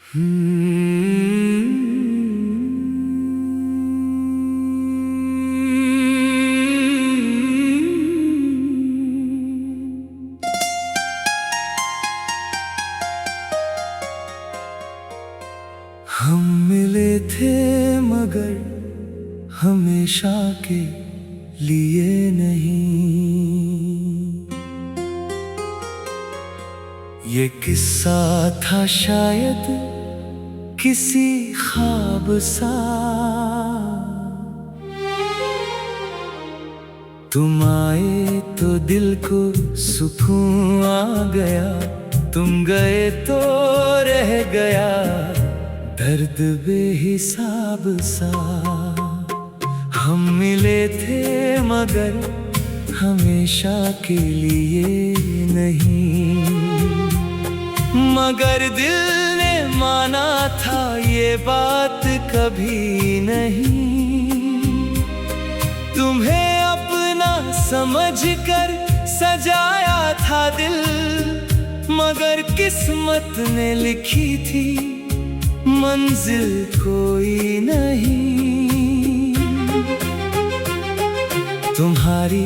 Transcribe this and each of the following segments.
हम मिले थे मगर हमेशा के लिए नहीं। ये किस्सा था शायद किसी ख्वाब सा। तुम आए तो दिल को सुकून आ गया, तुम गए तो रह गया दर्द बेहिसाब सा। हम मिले थे मगर हमेशा के लिए नहीं। मगर दिल ने माना था ये बात कभी नहीं। तुम्हें अपना समझकर सजाया था दिल, मगर किस्मत ने लिखी थी मंजिल कोई नहीं। तुम्हारी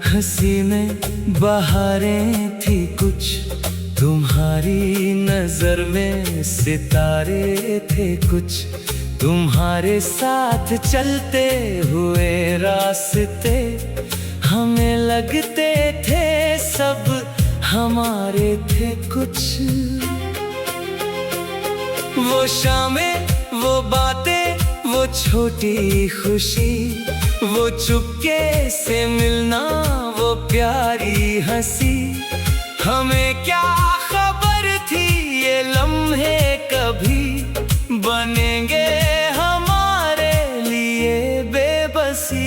हंसी में बहारें थी कुछ, तुम्हारी नजर में सितारे थे कुछ। तुम्हारे साथ चलते हुए रास्ते हमें लगते थे सब हमारे थे कुछ। वो शामें, वो बातें, वो छोटी खुशी, वो चुपके से मिलना, वो प्यारी हंसी। हमें क्या खबर थी ये लम्हे कभी बनेंगे हमारे लिए बेबसी।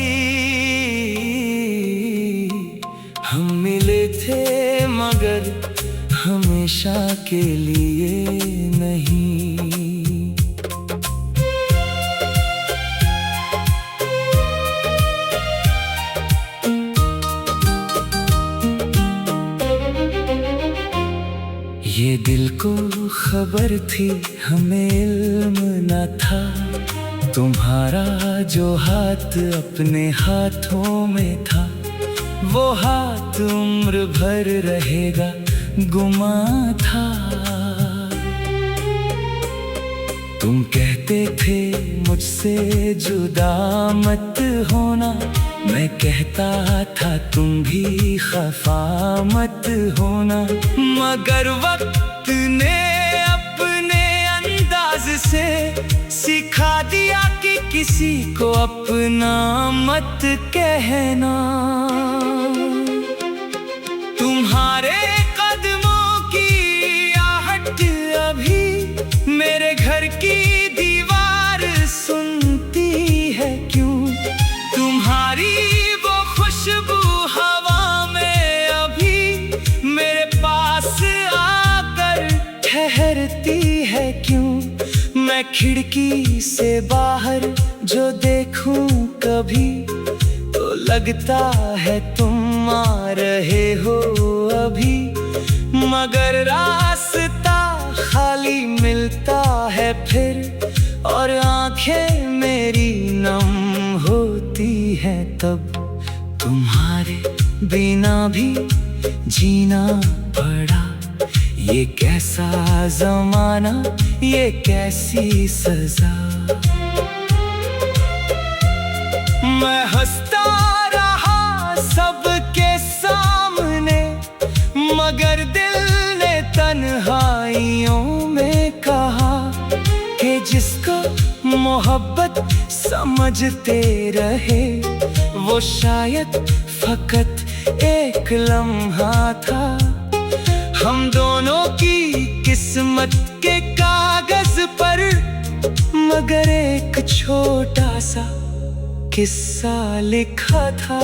हम मिले थे मगर हमेशा के लिए नहीं। ये दिल को खबर थी हमें इल्म न था, तुम्हारा जो हाथ अपने हाथों में था वो हाथ उम्र भर रहेगा गुमा था। तुम कहते थे मुझसे जुदा मत होना, मैं कहता था तुम भी खफा मत होना। मगर वक्त ने अपने अंदाज से सिखा दिया कि किसी को अपना मत कहना। तुम्हारे कदमों की आहट अभी मेरे घर की दीवार सुनती है क्यों? तुम्हारी वो खुशबू हवा में अभी मेरे पास आकर ठहरती है क्यों? मैं खिड़की से बाहर जो देखूं कभी तो लगता है तुम आ रहे हो अभी। मगर रास्ता खाली मिलता है फिर, और आंखें मेरी नम होती हैं तब। तुम्हारे बिना भी जीना पड़ा, ये कैसा जमाना, ये कैसी सजा। मैं हंसता रहा सबके सामने, मगर दिल ने तन्हाइयों में कहा कि जिसको मोहब्बत समझते रहे वो शायद फकत एक लम्हा था। हम दोनों की किस्मत के कागज पर मगर एक छोटा सा किस्सा लिखा था।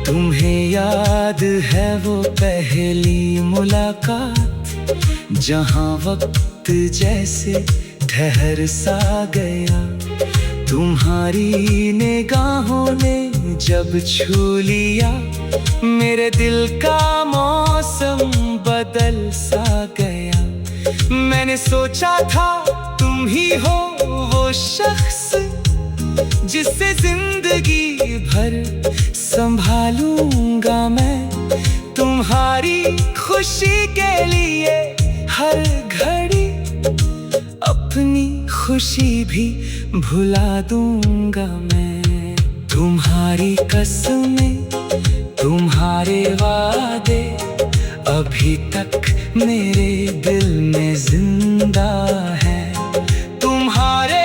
तुम्हें याद है वो पहली मुलाकात, जहां वक्त जैसे ठहर सा गया। तुम्हारी निगाहों ने जब छू लिया, मेरे दिल का मौसम बदल सा गया। मैंने सोचा था तुम ही हो वो शख्स जिससे जिंदगी भर संभालूंगा मैं। तुम्हारी खुशी के लिए हर घड़ी अपनी खुशी भी भुला दूंगा मैं। तुम्हारी कसमें, तुम्हारे वादे अभी तक मेरे दिल में जिंदा है। तुम्हारे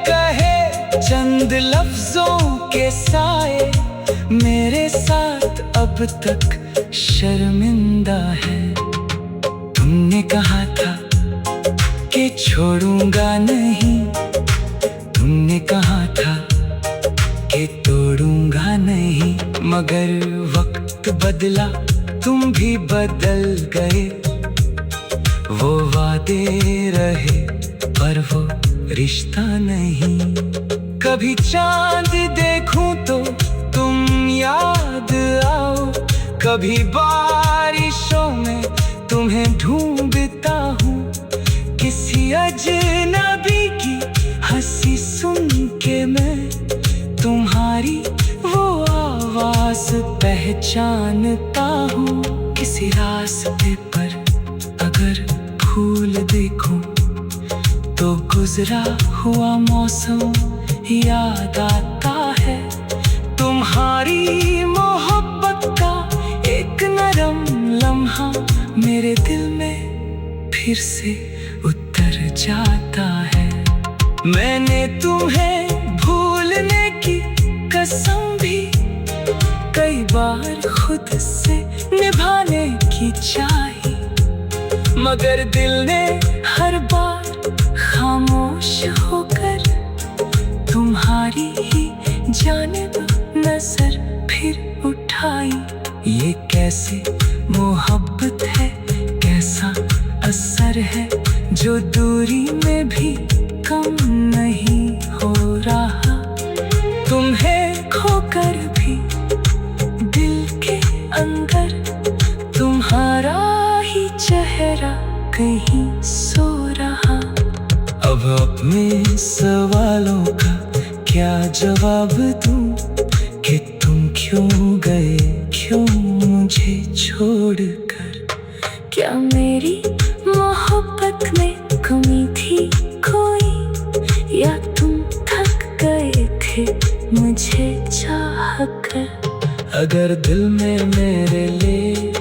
कहे चंद लफ्जों के साए मेरे साथ अब तक शर्मिंदा है। तुमने कहा था कि छोड़ूंगा नहीं, तुमने कहा था कि तोड़ूंगा नहीं, मगर वक्त बदला, तुम भी बदल गए। वो वादे रहे पर वो रिश्ता नहीं। कभी चांद देखूं तो तुम याद आओ, कभी बारिशों में तुम्हें ढूंढता हूँ। किसी अजनबी की हंसी सुन के मैं तुम्हारी वो आवाज पहचानता हूँ। किसी रास्ते पर अगर फूल देखूं तो गुजरा हुआ मौसम याद आता है। तुम्हारी मोहब्बत का एक नरम लम्हा मेरे दिल में फिर से उतर जाता है। मैंने तुम्हें भूलने की कसम भी कई बार खुद से निभाने की चाही, मगर दिल ने हर बार खामोश होकर तुम्हारी ही जानिब नजर फिर उठाई। ये कैसे मोहब्बत है, कैसा असर है जो दूरी में भी कम नहीं हो रहा। तुम्हें खोकर भी दिल के अंदर तुम्हारा ही चेहरा कहीं सो रहा। अब अपने सवालों का क्या जवाब दूं कि तुम क्यों गए, क्यों मुझे छोड़कर। क्या मेरी मोहब्बत में कमी थी कोई, या तुम थक गए थे मुझे चाहकर। अगर दिल में मेरे लिए